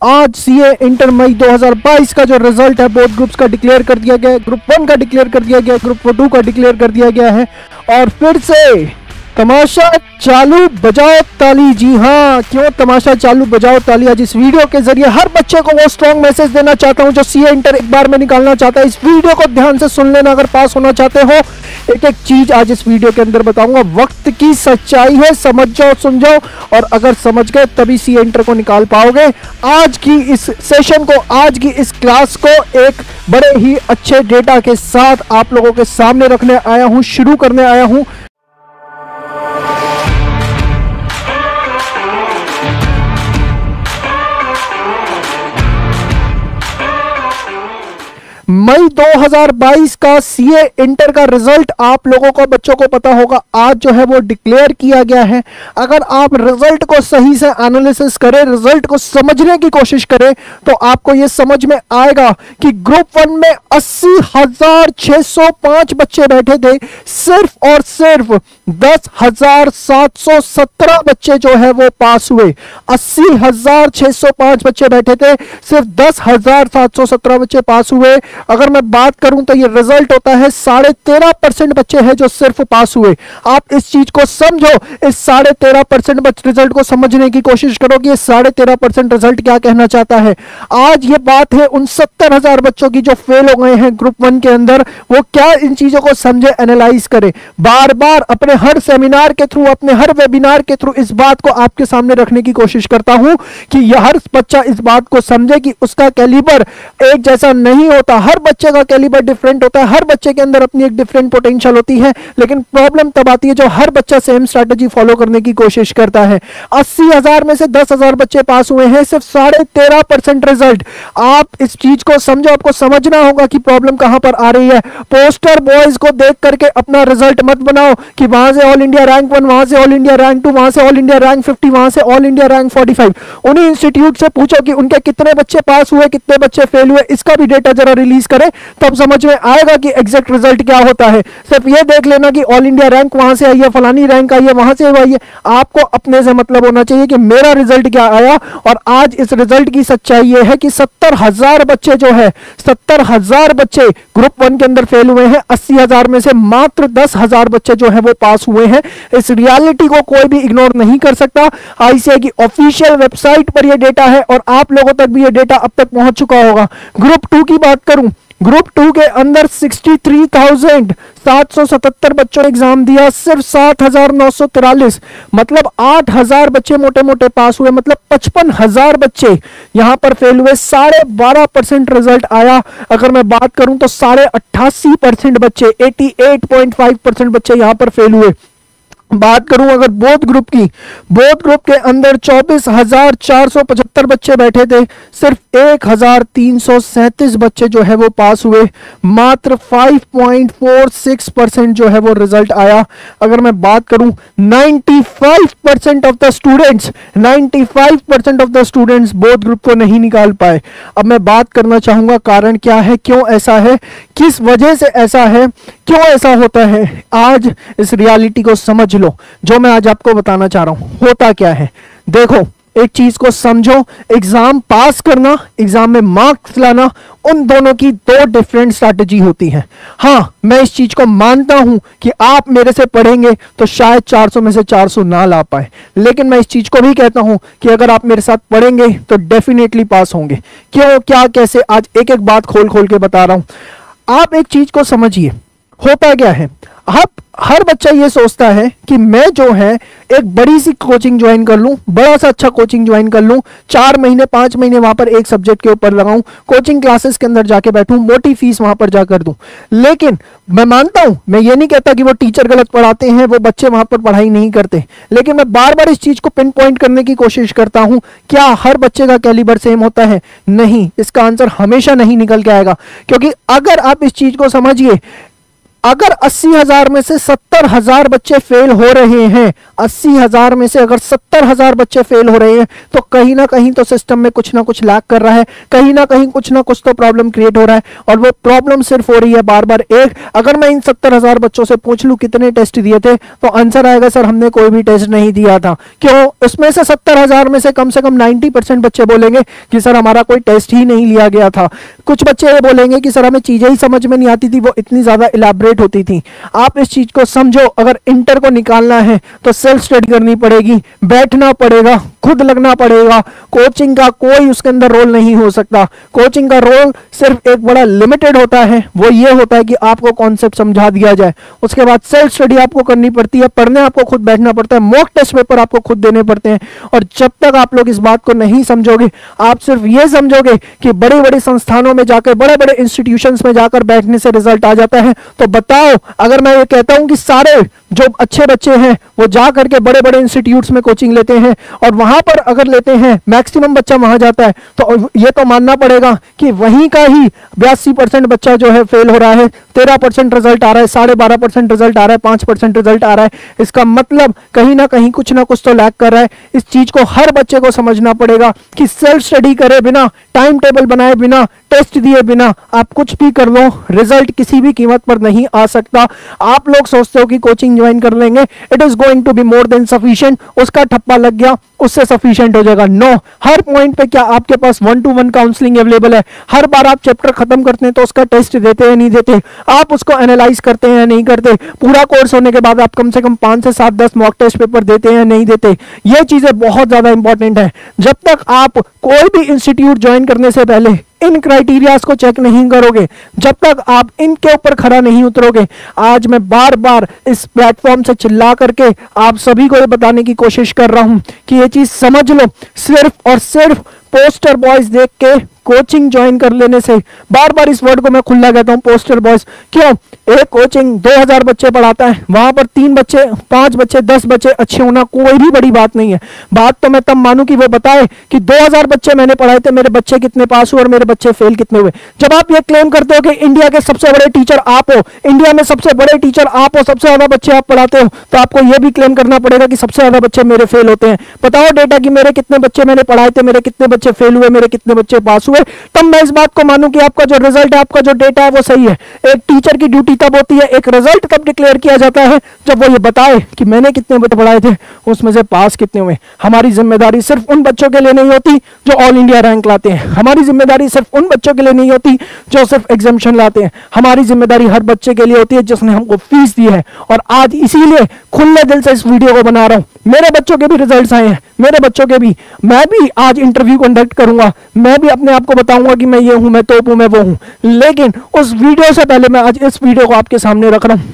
आज CA inter मई 2022 का जो रिजल्ट है बोथ ग्रुप्स का डिक्लेयर कर दिया गया है। ग्रुप 1 का डिक्लेयर कर दिया गया है, ग्रुप 2 का डिक्लेयर कर दिया गया है। और फिर से तमाशा चालू बजाओ ताली। जी हाँ, क्यों तमाशा चालू बजाओ ताली। आज इस वीडियो के जरिए हर बच्चे को वो स्ट्रॉन्ग मैसेज देना चाहता हूं जो सीए इंटर एक बार में निकालना चाहता है। इस वीडियो को ध्यान से सुन लेना अगर पास होना चाहते हो। एक एक चीज आज इस वीडियो के अंदर बताऊंगा। वक्त की सच्चाई है, समझ जाओ, सुन जाओ, और अगर समझ गए तभी सीए इंटर को निकाल पाओगे। आज की इस सेशन को, आज की इस क्लास को एक बड़े ही अच्छे डेटा के साथ आप लोगों के सामने रखने आया हूं, शुरू करने आया हूं। मई 2022 का सीए इंटर का रिजल्ट आप लोगों को, बच्चों को पता होगा, आज जो है वो डिक्लेयर किया गया है। अगर आप रिजल्ट को सही से एनालिसिस करें, रिजल्ट को समझने की कोशिश करें, तो आपको यह समझ में आएगा कि ग्रुप 1 में 80,605 बच्चे बैठे थे। सिर्फ और सिर्फ 10,717 बच्चे जो है वो पास हुए। 80,605 बच्चे बैठे थे, सिर्फ 10,717 बच्चे पास हुए। अगर मैं बात करूं तो ये रिजल्ट होता है 13.5% बच्चे हैं जो सिर्फ पास हुए। आप इस चीज को समझो, इस 13.5% रिजल्ट को समझने की कोशिश करो कि ये 13.5% रिजल्ट क्या कहना चाहता है। आज ये बात है उन 70,000 बच्चों की जो फेल हो गए हैं ग्रुप 1 के अंदर। वो क्या इन चीजों को समझे, एनालाइज करे। बार बार अपने हर सेमिनार के थ्रू, अपने हर वेबिनार के थ्रू इस बात को आपके सामने रखने की कोशिश करता हूं कि यह हर बच्चा इस बात को समझे कि उसका कैलिबर एक जैसा नहीं होता। हर बच्चे का कैलिबर डिफरेंट होता है, हर बच्चे के अंदर अपनी एक डिफरेंट पोटेंशियल होती है। लेकिन प्रॉब्लम तब आती है जो हर बच्चा सेम स्ट्रैटेजी फॉलो करने की कोशिश करता है। 80,000 में से 10,000 बच्चे पास हुए हैं, सिर्फ 13.5% रिजल्ट। आप इस चीज को समझो, आपको समझना होगा कि प्रॉब्लम कहां पर आ रही है। पोस्टर बॉयज को देख करके अपना रिजल्ट मत बनाओ कि वहां से ऑल इंडिया रैंक 1, वहां से ऑल इंडिया रैंक 2, वहां से ऑल इंडिया रैंक 50, वहां से ऑल इंडिया रैंक 45। उन्हीं इंस्टीट्यूट से पूछो कि उनके कितने बच्चे पास हुए, कितने बच्चे फेल हुए। इसका भी डेटा जरा रिलीज करें, तब समझ में आएगा कि एग्जैक्ट रिजल्ट क्या होता है। सिर्फ ये देख लेना कि ऑल इंडिया रैंक वहां से आई है, फलानी रैंक आई है, वहां से आई है। आपको अपने से मतलब होना चाहिए कि मेरा रिजल्ट क्या आया। और आज इस रिजल्ट की सच्चाई ये है कि 70,000 बच्चे जो है, 70,000 बच्चे ग्रुप 1 के अंदर फेल हुए हैं। 80,000 में से मात्र 10,000 बच्चे जो है वो पास हुए हैं। इस रियलिटी को कोई भी इग्नोर नहीं कर सकता। आईसीएआई की ऑफिशियल वेबसाइट पर यह डेटा है और आप लोगों तक भी यह डेटा अब तक पहुंच चुका होगा। ग्रुप 2 की बात करूं, ग्रुप 2 के अंदर 63,777 बच्चों ने एग्जाम दिया, सिर्फ 7,943, मतलब 8,000 बच्चे मोटे मोटे पास हुए, मतलब 55,000 बच्चे यहां पर फेल हुए। 12.5% रिजल्ट आया। अगर मैं बात करूं तो 88% बच्चे, 88.5% बच्चे यहां पर फेल हुए। बात करूं अगर बोथ ग्रुप की, बोथ ग्रुप के अंदर 24,475 बच्चे बैठे थे, सिर्फ 1,337 बच्चे जो है वो पास हुए। मात्र 5.46% जो है वो रिजल्ट आया। अगर मैं बात करूं 95% of the students, 95% of the students both group को नहीं निकाल पाए। अब मैं बात करना चाहूंगा कारण क्या है, क्यों ऐसा है, किस वजह से ऐसा है, क्यों ऐसा होता है। आज इस रियलिटी को समझ लो जो मैं आज आपको बताना चाह रहा हूं। होता क्या है, देखो, एक चीज को समझो। एग्जाम पास करना, एग्जाम में मार्क्स लाना, उन दोनों की दो डिफरेंट स्ट्रैटेजी होती है। हाँ, मैं इस चीज को मानता हूं कि आप मेरे से पढ़ेंगे तो शायद 400 में से 400 ना ला पाए, लेकिन मैं इस चीज को भी कहता हूं कि अगर आप मेरे साथ पढ़ेंगे तो डेफिनेटली पास होंगे। क्यों, क्या, कैसे, आज एक एक बात खोल खोल के बता रहा हूं। आप एक चीज को समझिए, होता क्या है, आप हर बच्चा ये सोचता है कि मैं जो है एक बड़ी सी कोचिंग ज्वाइन कर लूं, बड़ा सा अच्छा कोचिंग ज्वाइन कर लूं, 4 महीने 5 महीने वहां पर एक सब्जेक्ट के ऊपर लगाऊं, कोचिंग क्लासेस के अंदर जाके बैठूं, मोटी फीस वहां पर जाकर दूं। लेकिन मैं मानता हूं, मैं ये नहीं कहता कि वो टीचर गलत पढ़ाते हैं, वो बच्चे वहां पर पढ़ाई नहीं करते, लेकिन मैं बार बार इस चीज को पिन पॉइंट करने की कोशिश करता हूं। क्या हर बच्चे का कैलिबर सेम होता है? नहीं, इसका आंसर हमेशा नहीं निकल के आएगा। क्योंकि अगर आप इस चीज को समझिए, अगर 80,000 में से 70,000 बच्चे फेल हो रहे हैं, 80,000 में से अगर 70,000 बच्चे फेल हो रहे हैं, तो कहीं ना कहीं तो सिस्टम में कुछ ना कुछ लैग कर रहा है, कहीं ना कहीं कुछ ना कुछ तो प्रॉब्लम क्रिएट हो रहा है। और वो प्रॉब्लम सिर्फ हो रही है बार बार एक। अगर मैं इन 70,000 बच्चों से पूछ लूं कितने टेस्ट दिए थे, तो आंसर आएगा सर हमने कोई भी टेस्ट नहीं दिया था। क्यों? उसमें से 70,000 में से कम 90% बच्चे बोलेंगे कि सर हमारा कोई टेस्ट ही नहीं लिया गया था। कुछ बच्चे ये बोलेंगे कि सर हमें चीजें ही समझ में नहीं आती थी, वो इतनी ज्यादा इलैबोरेट होती थी। आप इस चीज को समझो, अगर इंटर को निकालना है तो सेल्फ स्टडी करनी पड़ेगी, बैठना पड़ेगा, खुद लगना पड़ेगा। कोचिंग का कोई उसके अंदर रोल नहीं हो सकता। कोचिंग का रोल सिर्फ एक बड़ा लिमिटेड होता है, वो ये होता है कि आपको कॉन्सेप्ट समझा दिया जाए। उसके बाद सेल्फ स्टडी आपको करनी पड़ती है, पढ़ने आपको खुद बैठना पड़ता है, मॉक टेस्ट पेपर आपको खुद देने पड़ते हैं। और जब तक आप लोग इस बात को नहीं समझोगे, आप सिर्फ ये समझोगे कि बड़े बड़े संस्थानों में जाकर, बड़े बड़े इंस्टीट्यूशंस में जाकर बैठने से रिजल्ट आ जाता है, तो बताओ, अगर मैं ये कहता हूं कि सारे जो अच्छे बच्चे हैं वो जा करके बड़े बड़े इंस्टीट्यूट्स में कोचिंग लेते हैं और वहां पर अगर लेते हैं मैक्सिमम बच्चा वहां जाता है, तो ये तो मानना पड़ेगा कि वहीं का ही 82% बच्चा जो है फेल हो रहा है, 13% रिजल्ट आ रहा है, 12.5% रिजल्ट आ रहा है, 5% रिजल्ट आ रहा है। इसका मतलब कहीं ना कहीं कुछ ना कुछ तो लैग कर रहा है। इस चीज को हर बच्चे को समझना पड़ेगा कि सेल्फ स्टडी करे बिना, टाइम टेबल बनाए बिना, टेस्ट दिए बिना आप कुछ भी कर लो, रिजल्ट किसी भी कीमत पर नहीं आ सकता। आप लोग सोचते हो कि कोचिंग ज्वाइन कर लेंगे, it is going to be more than sufficient, उसका ठप्पा लग गया, उससे सफिशिएंट हो जाएगा। नो, हर पॉइंट पे क्या आपके पास 1-to-1 काउंसलिंग अवेलेबल है? हर बार आप चैप्टर खत्म करते हैं तो उसका टेस्ट देते हैं नहीं देते, आप उसको एनालाइज करते हैं नहीं करते, पूरा कोर्स होने के बाद आप कम से कम 5 से 7, 10 मॉक टेस्ट पेपर देते हैं नहीं देते, ये चीजें बहुत ज्यादा इंपॉर्टेंट है। जब तक आप कोई भी इंस्टीट्यूट ज्वाइन करने से पहले इन क्राइटेरियाज को चेक नहीं करोगे, जब तक आप इनके ऊपर खड़ा नहीं उतरोगे, आज मैं बार बार इस प्लेटफॉर्म से चिल्ला करके आप सभी को ये बताने की कोशिश कर रहा हूं कि ये चीज समझ लो, सिर्फ और सिर्फ पोस्टर बॉयज देख के कोचिंग ज्वाइन कर लेने से, बार बार इस वर्ड को मैं खुला कहता हूं, पोस्टर बॉयज। क्यों? एक कोचिंग 2000 बच्चे पढ़ाता है, वहां पर 3 बच्चे, 5 बच्चे, 10 बच्चे अच्छे होना कोई भी बड़ी बात नहीं है। बात तो मैं तब मानूं कि वो बताए कि 2000 बच्चे मैंने पढ़ाए थे, मेरे बच्चे कितने पास हुए और मेरे बच्चे फेल कितने हुए। जब आप ये क्लेम करते हो कि इंडिया के सबसे बड़े टीचर आप हो, इंडिया में सबसे बड़े टीचर आप हो, सबसे ज्यादा बच्चे आप पढ़ाते हो, तो आपको यह भी क्लेम करना पड़ेगा कि सबसे ज्यादा बच्चे मेरे फेल होते हैं। बताओ डेटा कि मेरे कितने बच्चे मैंने पढ़ाए थे, मेरे कितने बच्चे फेल हुए, मेरे कितने बच्चे पास हुए, तब मैं इस बात को मानूं कि आपका जो रिजल्ट है, आपका जो डेटा है वो सही है। एक टीचर की ड्यूटी तब होती है, एक रिजल्ट तब डिक्लेयर किया जाता है जब वो ये बताए कि मैंने कितने बच्चे पढ़ाए थे, उसमें से पास कितने हुए। हमारी जिम्मेदारी सिर्फ उन बच्चों के लिए नहीं होती जो ऑल इंडिया रैंक लाते हैं, हमारी जिम्मेदारी सिर्फ उन बच्चों के लिए नहीं होती जो सिर्फ एग्जामिशन लाते हैं, हमारी जिम्मेदारी हर बच्चे के लिए होती है जिसने हमको फीस दी है। और आज इसीलिए खुले दिल से इस वीडियो को बना रहा हूं। मेरे बच्चों के भी रिजल्ट्स आए हैं, मेरे बच्चों के भी, मैं भी आज इंटरव्यू कंडक्ट करूंगा, मैं भी अपने आप को बताऊंगा कि मैं ये हूं, मैं तोप हूं, मैं वो हूं। लेकिन उस वीडियो से पहले मैं आज इस वीडियो को आपके सामने रख रहा हूं।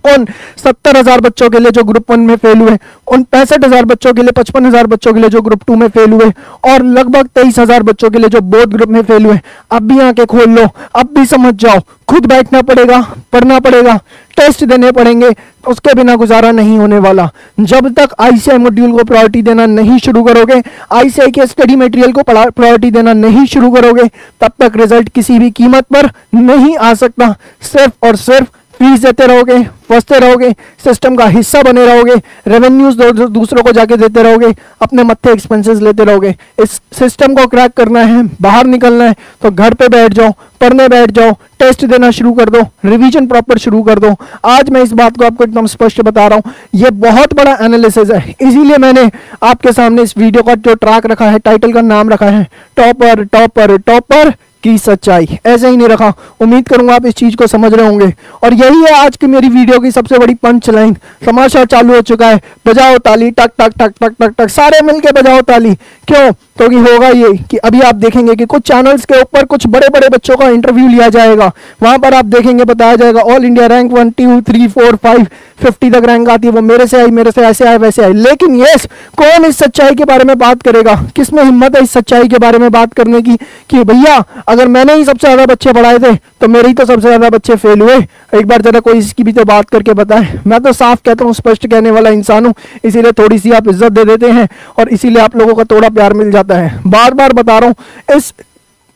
उन 70,000 बच्चों के लिए जो ग्रुप 1 में फेल हुए, उन 65,000 बच्चों के लिए, 55,000 बच्चों के लिए जो ग्रुप 2 में फेल हुए, और लगभग 23,000 बच्चों के लिए जो बोथ ग्रुप में फेल हुए। अब भी आंखें खोल लो, अब भी समझ जाओ, खुद बैठना पड़ेगा, पढ़ना पड़ेगा, टेस्ट देने पड़ेंगे, उसके बिना गुजारा नहीं होने वाला। जब तक आईसीआई मॉड्यूल को प्रायोरिटी देना नहीं शुरू करोगे, आईसीआई के स्टडी मटेरियल को प्रायोरिटी देना नहीं शुरू करोगे, तब तक रिजल्ट किसी भी कीमत पर नहीं आ सकता। सिर्फ और सिर्फ फीस देते रहोगे, फंसते रहोगे, सिस्टम का हिस्सा बने रहोगे, रेवेन्यूज दूसरों को जाके देते रहोगे, अपने मत्थे एक्सपेंसेस लेते रहोगे। इस सिस्टम को क्रैक करना है, बाहर निकलना है, तो घर पे बैठ जाओ, पढ़ने बैठ जाओ, टेस्ट देना शुरू कर दो, रिवीजन प्रॉपर शुरू कर दो। आज मैं इस बात को आपको एकदम स्पष्ट बता रहा हूं, ये बहुत बड़ा एनालिसिस है, इसीलिए मैंने आपके सामने इस वीडियो का जो ट्रैक रखा है, टाइटल का नाम रखा है, टॉपर टॉपर टॉपर की सच्चाई। ऐसे ही नहीं रखा। उम्मीद करूंगा आप इस चीज को समझ रहे होंगे। और यही है आज की मेरी वीडियो की सबसे बड़ी पंच लाइन। तमाशा चालू हो चुका है, बजाओ ताली, टक टक टक टक टक टक, सारे मिलके बजाओ ताली। क्यों? तो कि होगा ये कि अभी आप देखेंगे कि कुछ चैनल्स के ऊपर कुछ बड़े बड़े बच्चों का इंटरव्यू लिया जाएगा, वहां पर आप देखेंगे बताया जाएगा ऑल इंडिया रैंक 1 2 3 4 5 50 तक रैंक आती है, वो मेरे से आई, मेरे से ऐसे आए वैसे आए। लेकिन यस, कौन इस सच्चाई के बारे में बात करेगा? किसमें हिम्मत है इस सच्चाई के बारे में बात करने की कि भैया अगर मैंने ही सबसे ज्यादा बच्चे पढ़ाए थे तो मेरे ही तो सबसे ज्यादा बच्चे फेल हुए। एक बार जरा कोई इसकी भी तो बात करके बताए। मैं तो साफ कहता हूँ, स्पष्ट कहने वाला इंसान हूँ, इसीलिए थोड़ी सी आप इज्जत दे देते हैं और इसीलिए आप लोगों का थोड़ा प्यार मिल जाता है। बार बार बता रहा हूँ, इस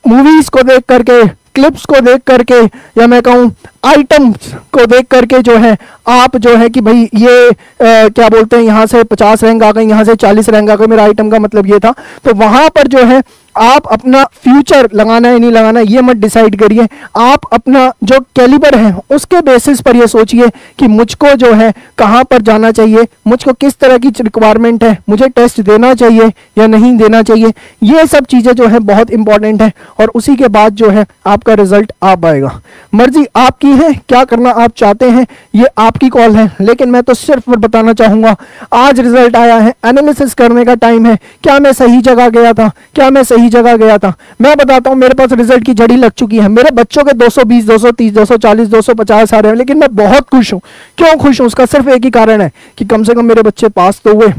मूवीज को देख करके, क्लिप्स को देख करके या मैं कहूँ आइटम्स को देख करके जो है आप जो है कि भाई ये क्या बोलते हैं, यहाँ से 50 रैंक आ गए, यहाँ से 40 रैंक आ गए, मेरा आइटम का मतलब ये था। तो वहां पर जो है आप अपना फ्यूचर लगाना है नहीं लगाना ये मत डिसाइड करिए, आप अपना जो कैलिबर है उसके बेसिस पर ये सोचिए कि मुझको जो है कहाँ पर जाना चाहिए, मुझको किस तरह की रिक्वायरमेंट है, मुझे टेस्ट देना चाहिए या नहीं देना चाहिए। ये सब चीज़ें जो है बहुत इंपॉर्टेंट है और उसी के बाद जो है आपका रिजल्ट आ पाएगा। मर्जी आपकी है, क्या करना आप चाहते हैं ये आपकी कॉल है, लेकिन मैं तो सिर्फ बताना चाहूँगा आज रिजल्ट आया है, एनालिसिस करने का टाइम है। क्या मैं सही जगह गया था, क्या मैं सही जगह गया था? मैं बताता हूं, मेरे पास रिजल्ट की जड़ी लग चुकी है। मेरे बच्चों के 220, 230, 240, 250 आ रहे हैं, लेकिन मैं बहुत खुश हूं। क्यों खुश हूं? उसका सिर्फ एक ही कारण है कि कम से कम मेरे बच्चे पास तो हुए।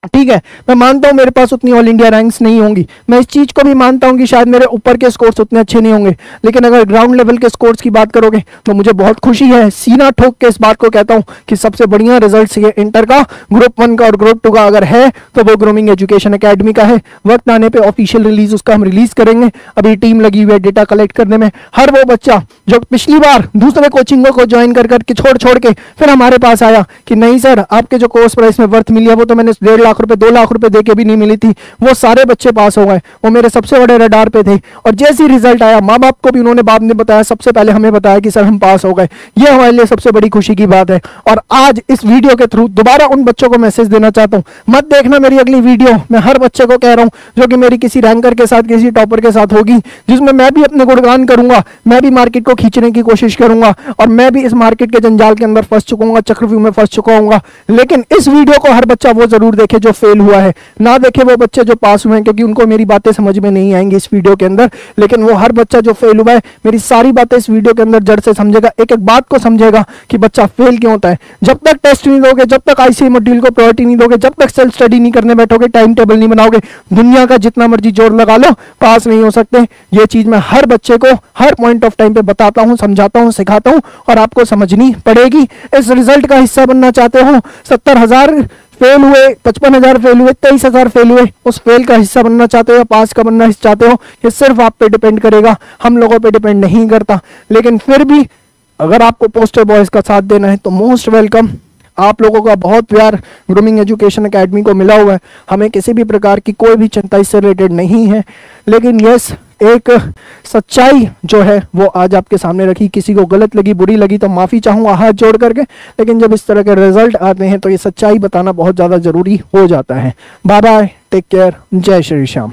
ठीक है, मैं मानता हूं मेरे पास उतनी ऑल इंडिया रैंक्स नहीं होंगी, मैं इस चीज को भी मानता हूं कि शायद मेरे ऊपर के स्कोर्स उतने अच्छे नहीं होंगे, लेकिन अगर ग्राउंड लेवल के स्कोर्स की बात करोगे तो मुझे बहुत खुशी है। सीना ठोक के इस बात को कहता हूं कि सबसे बढ़िया रिजल्ट ये इंटर का, ग्रुप 1 का और ग्रुप 2 का अगर है तो वो ग्रूमिंग एजुकेशन एकेडमी का है। वक्त आने पर ऑफिशियल रिलीज उसका हम रिलीज करेंगे। अभी टीम लगी हुई है डेटा कलेक्ट करने में। हर वो बच्चा जो पिछली बार दूसरे कोचिंगों को ज्वाइन कर करके छोड़ के फिर हमारे पास आया कि नहीं सर आपके जो कोर्स प्राइस में वर्थ मिली है वो तो मैंने 1.5 लाख रुपए 2 लाख रुपए देके भी नहीं मिली थी, वो सारे बच्चे पास हो गए। वो मेरे सबसे बड़े रडार पे थे और जैसे ही रिजल्ट आया माँ बाप को भी उन्होंने बाद में बताया, सबसे पहले हमें बताया कि सर हम पास हो गए। ये हमारे लिए सबसे बड़ी खुशी की बात है। और आज इस वीडियो के थ्रू दोबारा उन बच्चों को मैसेज देना चाहता हूँ, मत देखना मेरी अगली वीडियो। मैं हर बच्चे को कह रहा हूँ जो कि मेरी किसी रैंकर के साथ, किसी टॉपर के साथ होगी, जिसमें मैं भी अपने गुणगान करूंगा, मैं भी मार्केट को खींचने की कोशिश करूंगा और मैं भी इस मार्केट के जंजाल के अंदर फंस चुका, चक्रव्यूह में फंस चुका हूँ। लेकिन इस वीडियो को हर बच्चा वो जरूर देखे जो फेल हुआ है, ना देखे वो बच्चे जो पास हुए हैं, क्योंकि उनको मेरी बातें समझ में नहीं आएंगी इस वीडियो के अंदर। लेकिन वो हर बच्चा जो फेल हुआ है मेरी सारी बातें इस वीडियो के अंदर जड़ से समझेगा, एक एक बात को समझेगा कि बच्चा फेल क्यों होता है। जब तक टेस्ट नहीं दोगे, जब तक आईसीआई मॉड्यूल को प्रायोरिटी नहीं दोगे, जब तक सेल्फ स्टडी नहीं करने बैठोगे, टाइम टेबल नहीं बनाओगे, दुनिया का जितना मर्जी जोर लगा लो, पास नहीं हो सकते। ये चीज मैं हर बच्चे को हर पॉइंट ऑफ टाइम पे बताता हूँ, समझाता हूँ, सिखाता हूँ और आपको समझनी पड़ेगी। इस रिजल्ट का हिस्सा बनना चाहते हो, 70,000 फेल हुए, 55,000 फेल हुए, 23,000 फेल हुए, उस फेल का हिस्सा बनना चाहते हो या पास का बनना चाहते हो, ये सिर्फ आप पे डिपेंड करेगा, हम लोगों पे डिपेंड नहीं करता। लेकिन फिर भी अगर आपको पोस्टर बॉयज का साथ देना है तो मोस्ट वेलकम। आप लोगों का बहुत प्यार ग्रूमिंग एजुकेशन एकेडमी को मिला हुआ है, हमें किसी भी प्रकार की कोई भी चिंता इससे रिलेटेड नहीं है। लेकिन यस, एक सच्चाई जो है वो आज आपके सामने रखी। किसी को गलत लगी, बुरी लगी तो माफ़ी चाहूँगा हाथ जोड़ करके, लेकिन जब इस तरह के रिजल्ट आते हैं तो ये सच्चाई बताना बहुत ज़्यादा ज़रूरी हो जाता है। बाय बाय, टेक केयर, जय श्री श्याम।